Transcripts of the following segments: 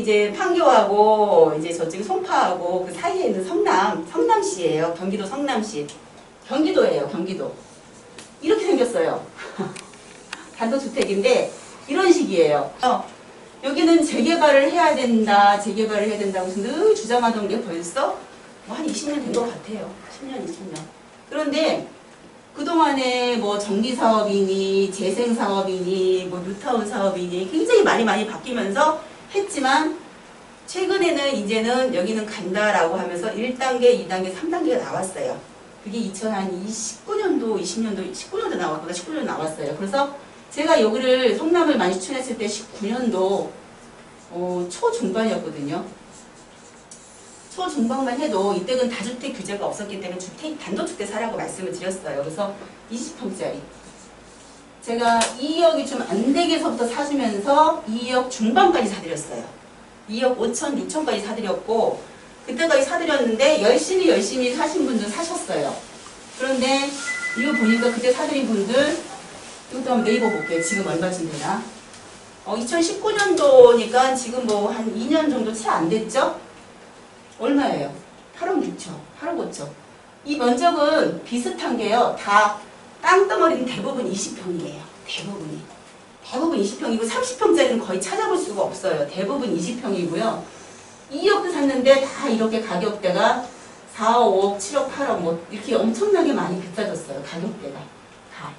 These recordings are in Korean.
이제 판교하고 이제 저쪽에 송파하고 그 사이에 있는 성남시예요. 경기도 성남시. 경기도예요, 경기도. 이렇게 생겼어요. 단독주택인데 이런 식이에요. 여기는 재개발을 해야 된다, 재개발을 해야 된다고 해서 늘 주장하던 게 벌써 뭐 한 20년 된 것 같아요. 10년, 20년. 그런데 그동안에 뭐 전기사업이니, 재생사업이니, 뭐 뉴타운 사업이니 굉장히 많이 바뀌면서 했지만 최근에는 이제는 여기는 간다라고 하면서 1단계, 2단계, 3단계가 나왔어요. 그게 2019년도, 20년도, 19년도 나왔구나, 19년 나왔어요. 그래서 제가 여기를 성남을 많이 추천했을 때 19년도 초중반이었거든요. 초중반만 해도 이때는 다주택 규제가 없었기 때문에 단독주택 사라고 말씀을 드렸어요. 그래서 20평짜리. 제가 2억이 좀 안 되게서부터 사주면서 2억 중반까지 사드렸어요. 2억 5천, 6천까지 사드렸고 그때까지 사드렸는데 열심히 사신 분들 사셨어요. 그런데 이거 보니까 그때 사드린 분들 이것도 한번 네이버 볼게요. 지금 얼마쯤 되나? 2019년도니까 지금 뭐 한 2년 정도 채 안 됐죠? 얼마예요? 8억 6천, 8억 5천. 이 면적은 비슷한 게요. 다 땅덩어리는 대부분 20평이에요. 대부분 20평이고 30평짜리는 거의 찾아볼 수가 없어요. 대부분 20평이고요. 2억도 샀는데 다 이렇게 가격대가 4억, 5억, 7억, 8억 뭐 이렇게 엄청나게 많이 비싸졌어요. 가격대가 다.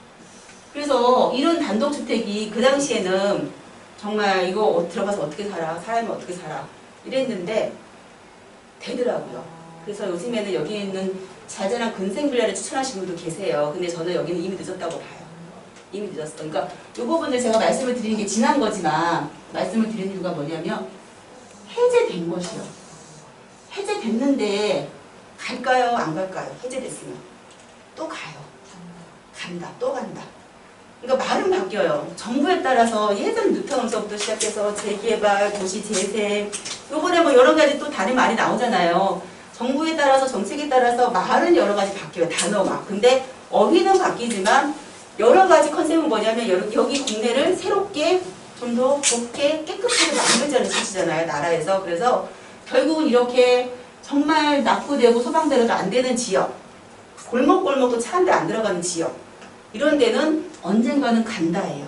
그래서 이런 단독주택이 그 당시에는 정말 이거 들어가서 어떻게 살아? 사람이 어떻게 살아? 이랬는데 되더라고요. 그래서 요즘에는 여기 있는 자잘한 근생빌라를 추천하시는 분도 계세요. 근데 저는 여기는 이미 늦었다고 봐요. 이미 늦었어. 그러니까 이 부분을 제가 말씀을 드리는 게 지난 거지만 말씀을 드리는 이유가 뭐냐면 해제된 것이요. 해제됐는데 갈까요? 안 갈까요? 해제됐으면 또 가요. 간다. 또 간다. 그러니까 말은 바뀌어요. 정부에 따라서 예전 뉴타운서부터 시작해서 재개발, 도시 재생, 요번에 뭐 여러 가지 또 다른 말이 나오잖아요. 정부에 따라서 정책에 따라서 말은 여러 가지 바뀌어요. 단어가. 근데 어휘는 바뀌지만 여러 가지 컨셉은 뭐냐면 여기 국내를 새롭게 좀 더 곱게 깨끗하게 만들자는 뜻이잖아요. 나라에서. 그래서 결국은 이렇게 정말 낙후되고 소방대로도 안 되는 지역, 골목골목도 차 한 대 안 들어가는 지역, 이런 데는 언젠가는 간다예요.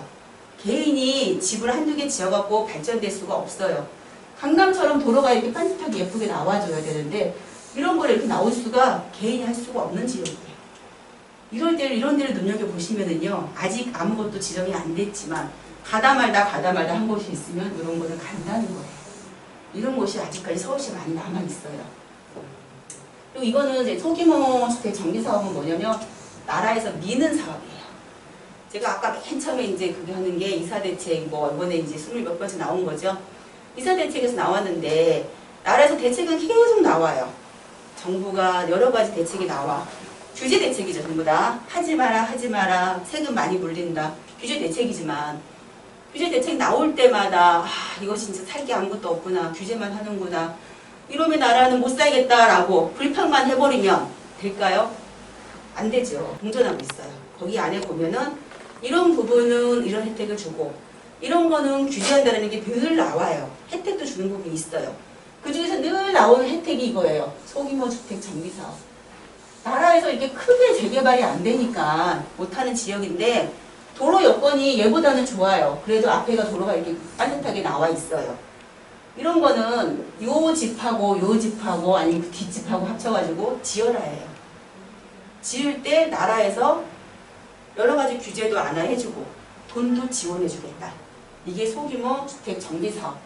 개인이 집을 한두 개 지어갖고 발전될 수가 없어요. 강남처럼 도로가 이렇게 반듯하게 예쁘게 나와줘야 되는데 이런 거를 이렇게 나올 수가 개인이 할 수가 없는 지역이에요. 이런 데를 눈여겨보시면은요, 아직 아무것도 지정이 안 됐지만 가다 말다 한 곳이 있으면 이런 거는 간다는 거예요. 이런 곳이 아직까지 서울시에 많이 남아있어요. 그리고 이거는 이제 소규모 주택 정비사업은 뭐냐면 나라에서 미는 사업이에요. 제가 아까 맨 처음에 이제 그게 하는 게 이사대책, 뭐 이번에 이제 20몇 번째 나온 거죠. 이사대책에서 나왔는데 나라에서 대책은 계속 나와요. 정부가 여러 가지 대책이 나와. 규제 대책이죠, 전부 다. 하지 마라, 세금 많이 물린다. 규제 대책이지만 규제 대책 나올 때마다 이거 진짜 살 게 아무것도 없구나. 규제만 하는구나. 이러면 나라는 못 살겠다라고 불평만 해버리면 될까요? 안 되죠. 공존하고 있어요. 거기 안에 보면은 이런 부분은 이런 혜택을 주고 이런 거는 규제한다는 게 늘 나와요. 혜택도 주는 부분이 있어요. 그 중에서 늘 나오는 혜택이 이거예요. 소규모 주택 정비사업. 나라에서 이렇게 크게 재개발이 안 되니까 못하는 지역인데 도로 여건이 얘보다는 좋아요. 그래도 앞에가 도로가 이렇게 빠듯하게 나와 있어요. 이런 거는 요 집하고 요 집하고 아니면 그 뒷집하고 합쳐가지고 지어라 해요. 지을 때 나라에서 여러 가지 규제도 완화해주고 돈도 지원해주겠다. 이게 소규모 주택 정비사업.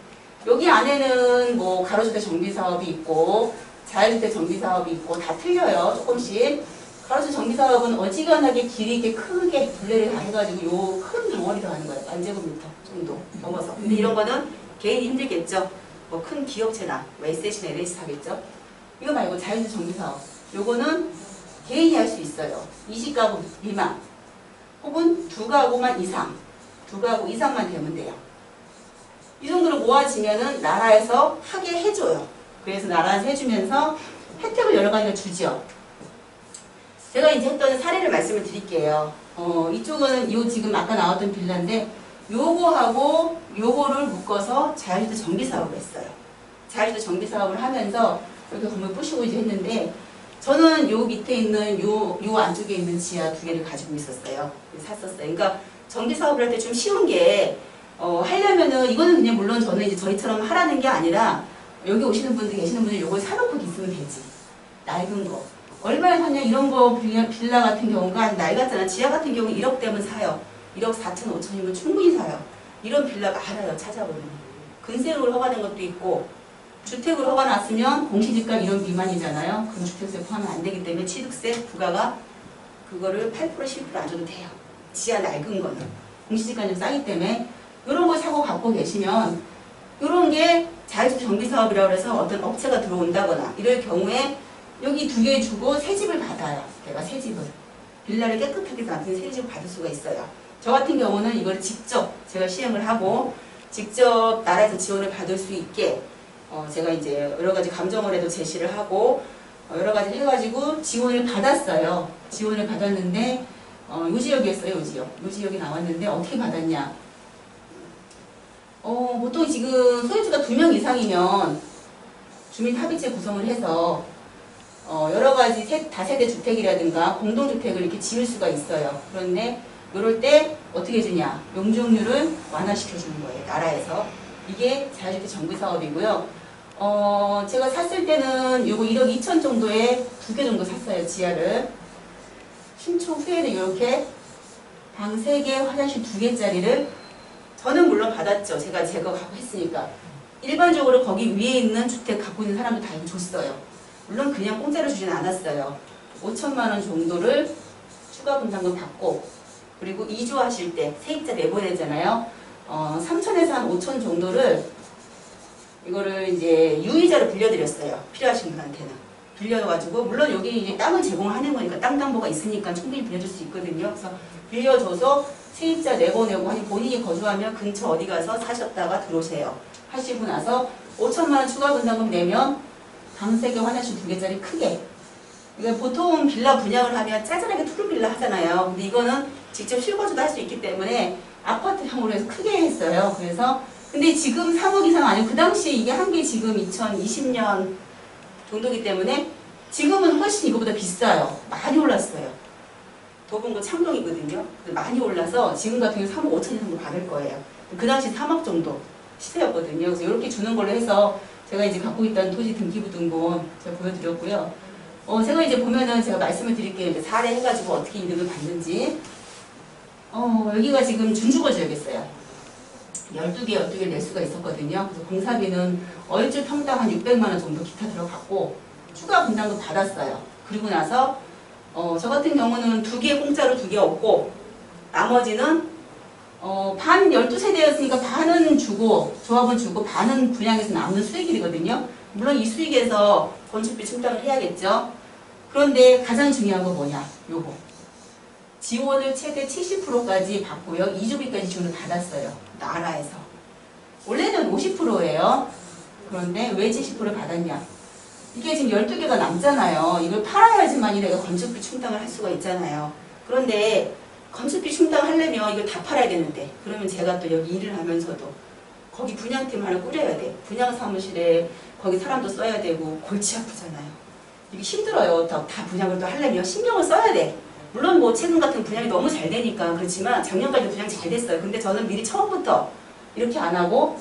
여기 안에는 뭐 가로주택 정비사업이 있고 자율주택 정비사업이 있고 다 틀려요. 조금씩. 가로주택 정비사업은 어지간하게 길이 이렇게 크게 둘레를 다 해가지고 요 큰 덩어리 더 하는 거예요. 만제곱미터 정도 넘어서. 근데 이런 거는 개인이 힘들겠죠. 뭐 큰 기업체나 뭐 SH나 LH 사겠죠. 이거 말고 자율주택 정비사업. 요거는 개인이 할 수 있어요. 20가구 미만 혹은 2가구만 이상 2가구 이상만 되면 돼요. 이 정도로 모아지면은 나라에서 하게 해줘요. 그래서 나라에서 해주면서 혜택을 여러 가지를 주죠. 제가 이제 했던 사례를 말씀을 드릴게요. 이쪽은 요 지금 아까 나왔던 빌라인데 요거하고 요거를 묶어서 자율주택 정비사업을 했어요. 자유주도 정비 사업을 하면서 이렇게 건물 부시고 이제 했는데 저는 요 밑에 있는 요 안쪽에 있는 지하 2개를 가지고 있었어요. 샀었어요. 그러니까 정비 사업을 할 때 좀 쉬운 게 하려면은 이거는 그냥 물론 저는 이제 저희처럼 하라는 게 아니라 여기 오시는 분들 계시는 분들 요걸 사놓고 있으면 되지. 낡은 거. 얼마나 사냐 이런 거 빌라 같은 경우가 낡았잖아. 지하 같은 경우 1억 되면 사요. 1억 4천 5천이면 충분히 사요. 이런 빌라 많아요. 찾아보면. 근세로 허가된 것도 있고 주택으로 허가 났으면 공시지가 1억 미만이잖아요. 그럼 주택세 포함은 안 되기 때문에 취득세 부가가 그거를 8% 10%안 줘도 돼요. 지하 낡은 거는. 공시지가는 좀 싸기 때문에 이런 거 사고 갖고 계시면 이런 게 자유주도 정비사업이라고 해서 어떤 업체가 들어온다거나 이럴 경우에 여기 2개 주고 새 집을 받아요. 내가 새 집을. 빌라를 깨끗하게 놔둔 새 집을 받을 수가 있어요. 저 같은 경우는 이걸 직접 제가 시행을 하고 직접 나라에서 지원을 받을 수 있게 제가 이제 여러 가지 감정원에도 제시를 하고 여러 가지 해가지고 지원을 받았어요. 지원을 받았는데 요 지역이었어요. 요 지역. 요 지역이 나왔는데 어떻게 받았냐. 보통 지금 소유주가 2명 이상이면 주민합의체 구성을 해서 여러 가지 다세대 주택이라든가 공동주택을 이렇게 지을 수가 있어요. 그런데 이럴 때 어떻게 주냐? 용적률을 완화시켜 주는 거예요. 나라에서. 이게 자유주택 정비 사업이고요. 제가 샀을 때는 요거 1억 2천 정도에 2개 정도 샀어요. 지하를. 신축 후에는 이렇게 방 3개, 화장실 2개짜리를 저는 물론 받았죠. 제가 제거하고 했으니까. 일반적으로 거기 위에 있는 주택 갖고 있는 사람도 다 줬어요. 물론 그냥 공짜로 주진 않았어요. 5천만 원 정도를 추가 분담금 받고 그리고 이주하실 때 세입자 내보내잖아요. 3천에서 한 5천 정도를 이거를 이제 유의자로 빌려드렸어요. 필요하신 분한테는. 빌려가지고 물론 여기 이제 땅을 제공하는 거니까 땅 담보가 있으니까 충분히 빌려줄 수 있거든요. 그래서 빌려줘서 세입자 내보내고 아니 본인이 거주하면 근처 어디 가서 사셨다가 들어오세요. 하시고 나서 5천만 원 추가 분담금 내면 방 3개 화장실 2개짜리 크게. 그러니까 보통 빌라 분양을 하면 짜잘하게 투룸빌라 하잖아요. 근데 이거는 직접 실거주도 할 수 있기 때문에 아파트형으로 해서 크게 했어요. 그래서 근데 지금 3억 이상 아니고 그 당시에 이게 한 개 지금 2020년 정도기 때문에 지금은 훨씬 이거보다 비싸요. 많이 올랐어요. 도봉구 창동이거든요. 많이 올라서 지금 같은 경우 3억 5천 정도 받을 거예요. 그 당시 3억 정도 시세였거든요. 그래서 이렇게 주는 걸로 해서 제가 이제 갖고 있던 토지 등기부등본 제가 보여드렸고요. 제가 이제 보면은 제가 말씀을 드릴게요. 이제 사례 해가지고 어떻게 이득을 받는지. 여기가 지금 준주거 지역이었어요. 12개 낼 수가 있었거든요. 그래서 공사비는 얼주 평당 한 600만 원 정도 기타 들어갔고 추가 분담금 받았어요. 그리고 나서 저 같은 경우는 2개 공짜로 2개 없고 나머지는 반 12세대였으니까 반은 주고 조합은 주고 반은 분양해서 남는 수익이거든요. 물론 이 수익에서 건축비 충당을 해야겠죠. 그런데 가장 중요한 건 뭐냐? 요거. 지원을 최대 70%까지 받고요. 이주비까지 지원을 받았어요. 나라에서. 원래는 50%예요. 그런데 왜 70%를 받았냐? 이게 지금 12개가 남잖아요. 이걸 팔아야지만이 내가 건축비 충당을 할 수가 있잖아요. 그런데 건축비 충당하려면 이걸 다 팔아야 되는데 그러면 제가 또 여기 일을 하면서도 거기 분양팀 하나 꾸려야 돼. 분양사무실에 거기 사람도 써야 되고 골치 아프잖아요. 이게 힘들어요. 다 분양을 또 하려면 신경을 써야 돼. 물론 뭐 최근 같은 분양이 너무 잘 되니까 그렇지만 작년까지 분양이 잘 됐어요. 근데 저는 미리 처음부터 이렇게 안 하고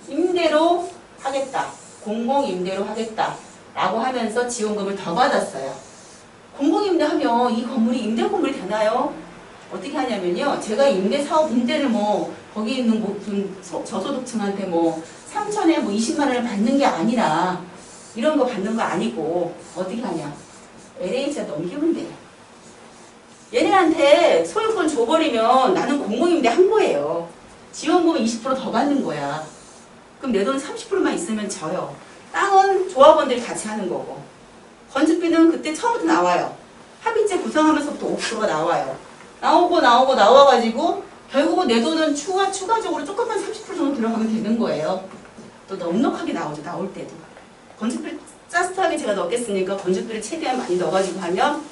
임대로 하겠다. 공공임대로 하겠다. 라고 하면서 지원금을 더 받았어요. 공공임대하면 이 건물이 임대 건물이 되나요? 어떻게 하냐면요. 제가 임대를 뭐 거기 있는 무슨 저소득층한테 뭐 3천에 뭐 20만 원을 받는 게 아니라 이런 거 받는 거 아니고 어떻게 하냐. LH에 넘기면 돼요. 얘네한테 소유권 줘버리면 나는 공공임대 한 거예요. 지원금은 20%더 받는 거야. 그럼 내 돈 30%만 있으면 져요. 땅은 조합원들이 같이 하는 거고 건축비는 그때 처음부터 나와요. 합의체 구성하면서부터 5%가 나와요. 나와가지고 결국은 내 돈은 추가적으로 조금만 30% 정도 들어가면 되는 거예요. 또 넉넉하게 나오죠. 나올 때도. 건축비를 짜릿하게 제가 넣겠으니까 건축비를 최대한 많이 넣어가지고 하면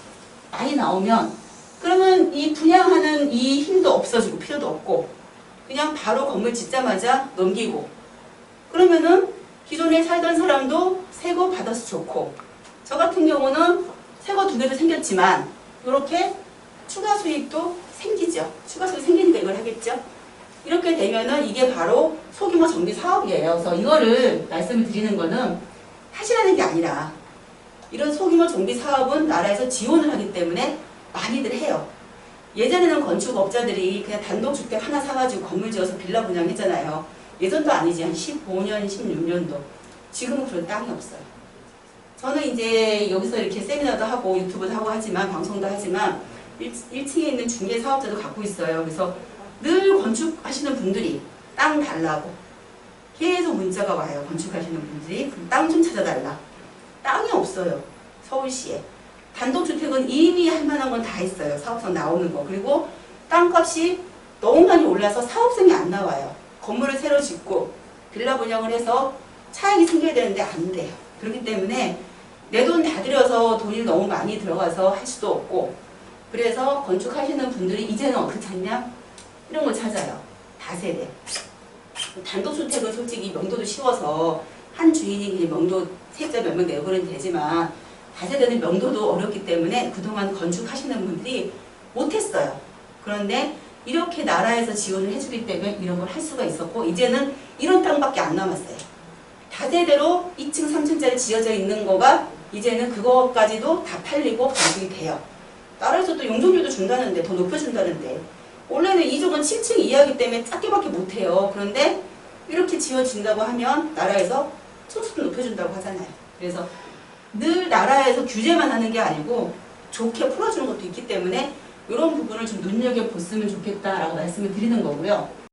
많이 나오면 그러면 이 분양하는 이 힘도 없어지고 필요도 없고 그냥 바로 건물 짓자마자 넘기고 그러면은 기존에 살던 사람도 새 거 받아서 좋고, 저 같은 경우는 새 거 2개도 생겼지만 이렇게 추가 수익도 생기죠. 추가 수익 생기니까 이걸 하겠죠. 이렇게 되면은 이게 바로 소규모 정비 사업이에요. 그래서 이거를 말씀을 드리는 거는 하시라는 게 아니라, 이런 소규모 정비 사업은 나라에서 지원을 하기 때문에 많이들 해요. 예전에는 건축업자들이 그냥 단독주택 하나 사가지고 건물 지어서 빌라 분양했잖아요. 예전도 아니지, 한 15년, 16년도. 지금은 그런 땅이 없어요. 저는 이제 여기서 이렇게 세미나도 하고 유튜브도 하고 하지만, 방송도 하지만 1층에 있는 중개 사업자도 갖고 있어요. 그래서 늘 건축하시는 분들이 땅 달라고 계속 문자가 와요. 건축하시는 분들이 땅 좀 찾아달라. 땅이 없어요. 서울시에. 단독주택은 이미 할 만한 건 다 있어요. 사업성 나오는 거. 그리고 땅값이 너무 많이 올라서 사업성이 안 나와요. 건물을 새로 짓고 빌라 분양을 해서 차익이 생겨야 되는데 안 돼요. 그렇기 때문에 내 돈 다 들여서 돈이 너무 많이 들어가서 할 수도 없고, 그래서 건축하시는 분들이 이제는 어떻게 찾냐? 이런 걸 찾아요. 다세대. 단독주택은 솔직히 명도도 쉬워서 한 주인이 그냥 명도 세입자 몇 명 내고 그러면 되지만, 다세대는 명도도 어렵기 때문에 그동안 건축하시는 분들이 못했어요. 그런데 이렇게 나라에서 지원을 해주기 때문에 이런 걸 할 수가 있었고, 이제는 이런 땅밖에 안 남았어요. 다세대로 2층, 3층짜리 지어져 있는 거가 이제는 그거까지도 다 팔리고 건축이 돼요. 나라에서 또 용적률도 준다는데, 더 높여준다는데, 원래는 이쪽은 7층 이하이기 때문에 작게밖에 못해요. 그런데 이렇게 지어진다고 하면 나라에서 소득도 높여준다고 하잖아요. 그래서 늘 나라에서 규제만 하는 게 아니고 좋게 풀어주는 것도 있기 때문에 이런 부분을 좀 눈여겨봤으면 좋겠다라고 말씀을 드리는 거고요.